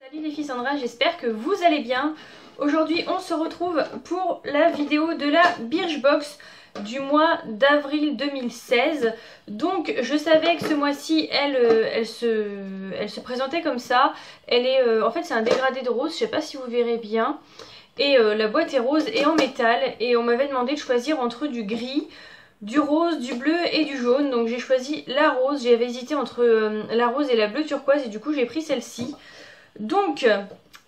Salut les filles, Sandra, j'espère que vous allez bien. Aujourd'hui on se retrouve pour la vidéo de la Birchbox du mois d'avril 2016. Donc je savais que ce mois-ci elle se présentait comme ça. Elle est en fait c'est un dégradé de rose, je sais pas si vous verrez bien. Et la boîte est rose et en métal. Et on m'avait demandé de choisir entre du gris, du rose, du bleu et du jaune. Donc j'ai choisi la rose, j'avais hésité entre la rose et la bleue turquoise et du coup j'ai pris celle-ci. Donc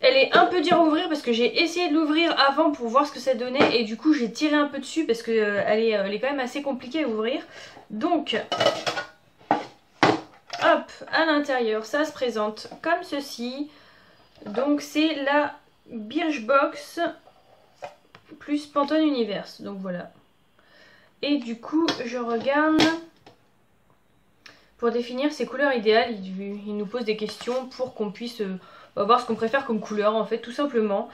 elle est un peu dure à ouvrir parce que j'ai essayé de l'ouvrir avant pour voir ce que ça donnait et du coup j'ai tiré un peu dessus parce que elle est quand même assez compliquée à ouvrir. Donc hop, à l'intérieur ça se présente comme ceci. Donc c'est la Birchbox plus Pantone Universe, donc voilà. Et du coup je regarde pour définir ses couleurs idéales. Il nous pose des questions pour qu'on puisse voir ce qu'on préfère comme couleur en fait, tout simplement.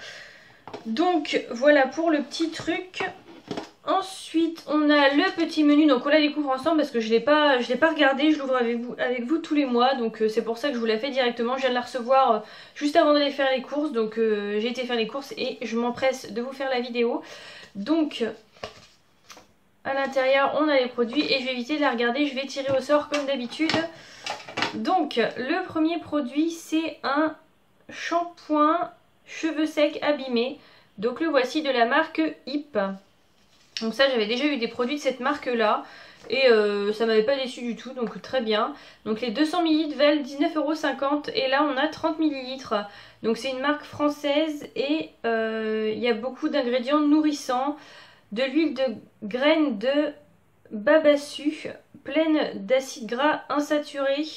Donc voilà pour le petit truc. Ensuite on a le petit menu, donc on la découvre ensemble parce que je l'ai pas regardé, je l'ouvre avec vous tous les mois, donc c'est pour ça que je vous la fais directement. Je viens de la recevoir juste avant d'aller faire les courses, donc j'ai été faire les courses et je m'empresse de vous faire la vidéo. Donc à l'intérieur on a les produits et je vais éviter de la regarder, je vais tirer au sort comme d'habitude. Donc le premier produit c'est un shampoing cheveux secs abîmés, donc le voici de la marque Hip. Donc ça j'avais déjà eu des produits de cette marque là et ça m'avait pas déçu du tout, donc très bien. Donc les 200 ml valent 19,50 € et là on a 30 ml. Donc c'est une marque française et il y a beaucoup d'ingrédients nourrissants, de l'huile de graines de babassu pleine d'acides gras insaturés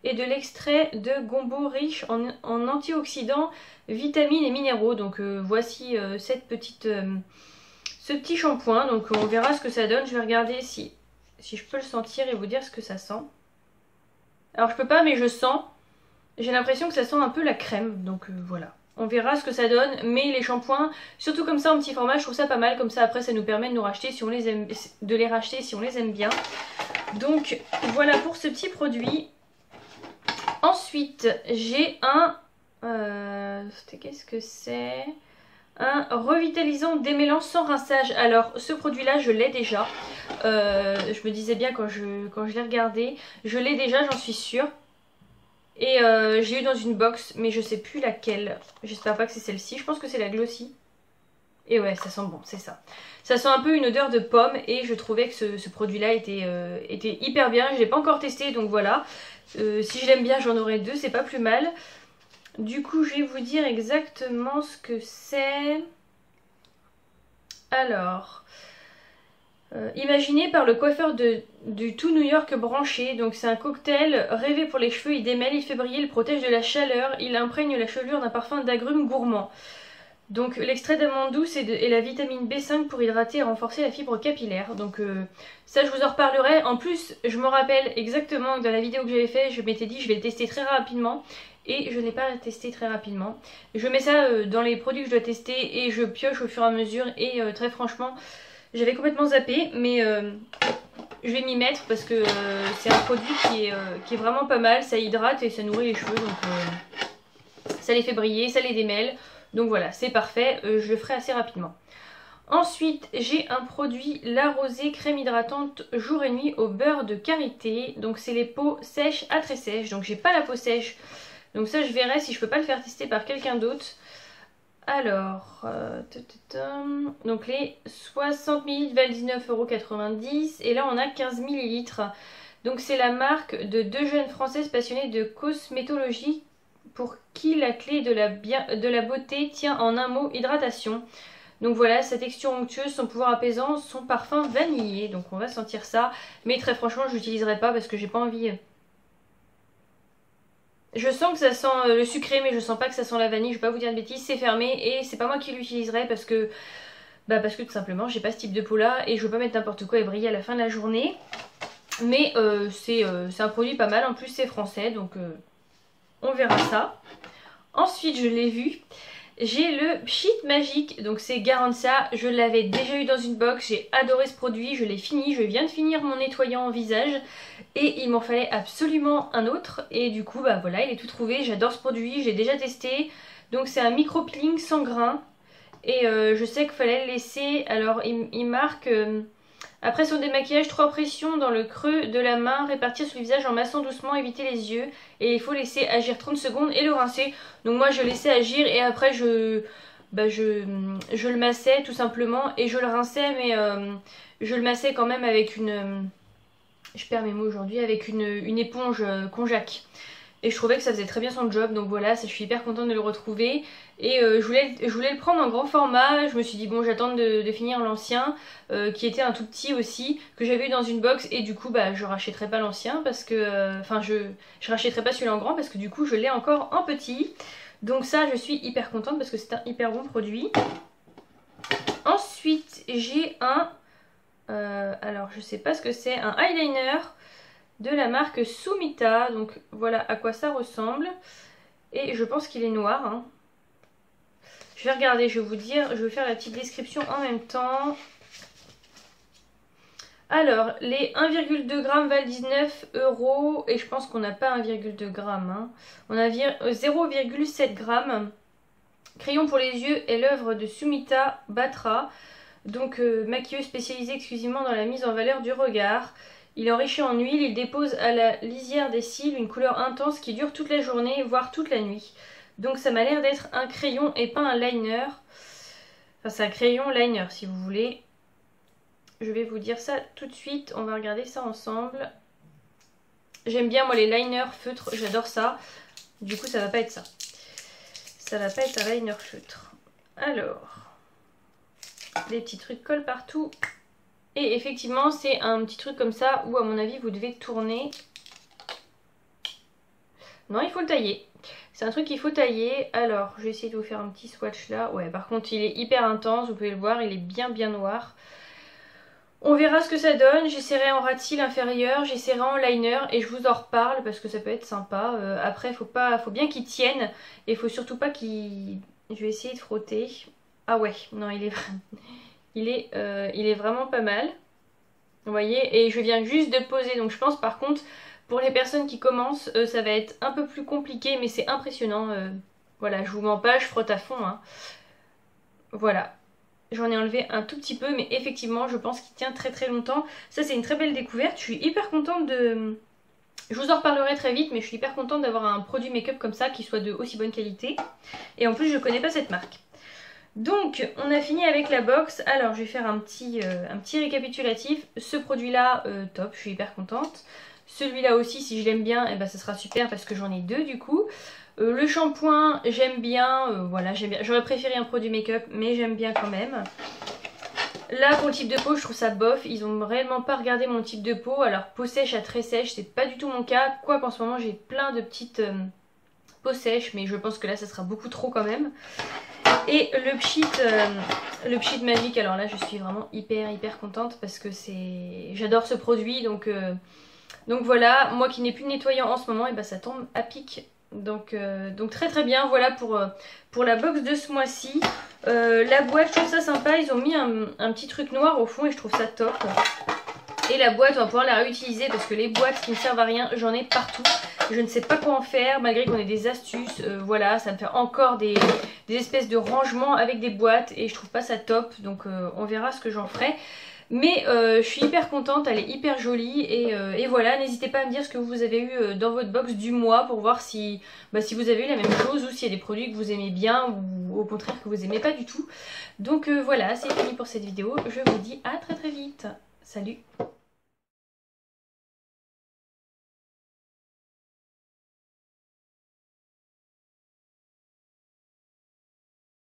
et de l'extrait de gombo riche en antioxydants, vitamines et minéraux. Donc voici ce petit shampoing. Donc on verra ce que ça donne. Je vais regarder si je peux le sentir et vous dire ce que ça sent. Alors je peux pas mais je sens. J'ai l'impression que ça sent un peu la crème. Donc voilà. On verra ce que ça donne. Mais les shampoings, surtout comme ça en petit format, je trouve ça pas mal. Comme ça après ça nous permet de nous racheter si on les aime, de les racheter si on les aime bien. Donc voilà pour ce petit produit. Ensuite, j'ai un... qu'est-ce que c'est? Un revitalisant démêlant sans rinçage. Alors, ce produit-là, je l'ai déjà. Je me disais bien quand je l'ai regardé. Je l'ai déjà, j'en suis sûre. Et j'ai eu dans une box, mais je sais plus laquelle. J'espère pas que c'est celle-ci. Je pense que c'est la Glossy. Et ouais, ça sent bon, c'est ça. Ça sent un peu une odeur de pomme et je trouvais que ce produit-là était hyper bien. Je l'ai pas encore testé, donc voilà. Si je l'aime bien, j'en aurai deux, c'est pas plus mal. Du coup, je vais vous dire exactement ce que c'est. Alors, imaginé par le coiffeur du tout New York branché. Donc c'est un cocktail rêvé pour les cheveux. Il démêle, il fait briller, il protège de la chaleur. Il imprègne la chevelure d'un parfum d'agrumes gourmand. Donc l'extrait d'amande douce et la vitamine B5 pour hydrater et renforcer la fibre capillaire. Donc ça je vous en reparlerai. En plus je me rappelle exactement que dans la vidéo que j'avais fait, je m'étais dit je vais le tester très rapidement. Et je n'ai pas testé très rapidement. Je mets ça dans les produits que je dois tester et je pioche au fur et à mesure. Et très franchement j'avais complètement zappé. Mais je vais m'y mettre parce que c'est un produit qui est vraiment pas mal. Ça hydrate et ça nourrit les cheveux. Donc ça les fait briller, ça les démêle. Donc voilà, c'est parfait, je le ferai assez rapidement. Ensuite, j'ai un produit La Rosée crème hydratante jour et nuit au beurre de karité. Donc c'est les peaux sèches à très sèches. Donc j'ai pas la peau sèche. Donc ça je verrai si je peux pas le faire tester par quelqu'un d'autre. Alors, donc les 60 ml valent 19,90 € et là on a 15 ml. Donc c'est la marque de deux jeunes françaises passionnées de cosmétologie pour qui la clé de la beauté tient en un mot, hydratation. Donc voilà, sa texture onctueuse, son pouvoir apaisant, son parfum vanillé. Donc on va sentir ça. Mais très franchement, je l'utiliserai pas parce que j'ai pas envie. Je sens que ça sent le sucré, mais je sens pas que ça sent la vanille. Je vais pas vous dire de bêtises, c'est fermé et c'est pas moi qui l'utiliserai parce que tout simplement, j'ai pas ce type de peau là et je veux pas mettre n'importe quoi et briller à la fin de la journée. Mais c'est un produit pas mal. En plus, c'est français, donc on verra ça. Ensuite, je l'ai vu. j'ai le Pchit Magique, donc c'est Garantia, je l'avais déjà eu dans une box, j'ai adoré ce produit, je l'ai fini, je viens de finir mon nettoyant visage et il m'en fallait absolument un autre et du coup bah voilà, il est tout trouvé, j'adore ce produit, j'ai déjà testé, donc c'est un micro peeling sans grains et je sais qu'il fallait le laisser, alors il marque... Après son démaquillage, 3 pressions dans le creux de la main, répartir sur le visage en massant doucement, éviter les yeux. Et il faut laisser agir 30 secondes et le rincer. Donc moi je laissais agir et après je le massais tout simplement. Et je le rinçais mais je le massais quand même avec une... je perds mes mots aujourd'hui, avec une éponge konjac. Et je trouvais que ça faisait très bien son job, donc voilà, ça, je suis hyper contente de le retrouver. Et je voulais le prendre en grand format, je me suis dit bon j'attends de finir l'ancien, qui était un tout petit aussi, que j'avais eu dans une box, et du coup bah je rachèterai pas l'ancien, parce que, enfin je rachèterai pas celui-là en grand, parce que du coup je l'ai encore en petit. Donc ça je suis hyper contente, parce que c'est un hyper bon produit. Ensuite j'ai un, alors je sais pas ce que c'est, un eyeliner de la marque Sumita, donc voilà à quoi ça ressemble. Et je pense qu'il est noir, hein. Je vais regarder, je vais vous dire, je vais faire la petite description en même temps. Alors, les 1,2 g valent 19 € et je pense qu'on n'a pas 1,2 g, hein. On a 0,7 g. Crayon pour les yeux est l'œuvre de Sumita Batra, donc maquilleuse spécialisée exclusivement dans la mise en valeur du regard. Il est enrichi en huile, il dépose à la lisière des cils une couleur intense qui dure toute la journée, voire toute la nuit. Donc ça m'a l'air d'être un crayon et pas un liner. Enfin c'est un crayon liner si vous voulez. Je vais vous dire ça tout de suite, on va regarder ça ensemble. J'aime bien moi les liners feutres, j'adore ça. Du coup ça va pas être ça. Ça va pas être un liner feutre. Alors, les petits trucs collent partout. Et effectivement c'est un petit truc comme ça où à mon avis vous devez tourner. Non, il faut le tailler. C'est un truc qu'il faut tailler. Alors je vais essayer de vous faire un petit swatch là. Ouais, par contre il est hyper intense, vous pouvez le voir, il est bien noir. On verra ce que ça donne. J'essaierai en ras de cils inférieur, j'essaierai en liner et je vous en reparle parce que ça peut être sympa. Après faut bien qu'il tienne et il faut surtout pas qu'il... Je vais essayer de frotter. Ah ouais, non il est vraiment pas mal. Vous voyez, et je viens juste de poser, donc je pense par contre pour les personnes qui commencent ça va être un peu plus compliqué, mais c'est impressionnant. Voilà, je vous mens pas, je frotte à fond, hein. Voilà, j'en ai enlevé un tout petit peu, mais effectivement je pense qu'il tient très longtemps. Ça c'est une très belle découverte, je suis hyper contente de... Je vous en reparlerai très vite, mais je suis hyper contente d'avoir un produit make-up comme ça qui soit de aussi bonne qualité. Et en plus je connais pas cette marque. Donc on a fini avec la box. Alors je vais faire un petit récapitulatif. Ce produit là top, je suis hyper contente. Celui-là aussi si je l'aime bien, eh ben, ça sera super parce que j'en ai deux du coup. Le shampoing j'aime bien, voilà j'aime bien. J'aurais préféré un produit make-up mais j'aime bien quand même. Là pour le type de peau je trouve ça bof, ils ont réellement pas regardé mon type de peau. Alors peau sèche à très sèche c'est pas du tout mon cas. Quoique en ce moment j'ai plein de petites peaux sèches, mais je pense que là ça sera beaucoup trop quand même. Et le Pchit Magique, alors là je suis vraiment hyper contente parce que j'adore ce produit, donc voilà, moi qui n'ai plus de nettoyant en ce moment, et ben ça tombe à pic. Donc très bien, voilà pour la box de ce mois-ci. La boîte, je trouve ça sympa, ils ont mis un petit truc noir au fond et je trouve ça top. Et la boîte, on va pouvoir la réutiliser parce que les boîtes qui ne servent à rien, j'en ai partout. Je ne sais pas quoi en faire, malgré qu'on ait des astuces. Voilà, ça me fait encore des espèces de rangements avec des boîtes et je trouve pas ça top. Donc on verra ce que j'en ferai. Mais je suis hyper contente, elle est hyper jolie et voilà, n'hésitez pas à me dire ce que vous avez eu dans votre box du mois pour voir si vous avez eu la même chose ou s'il y a des produits que vous aimez bien ou au contraire que vous aimez pas du tout. Donc voilà, c'est fini pour cette vidéo, je vous dis à très vite. Salut!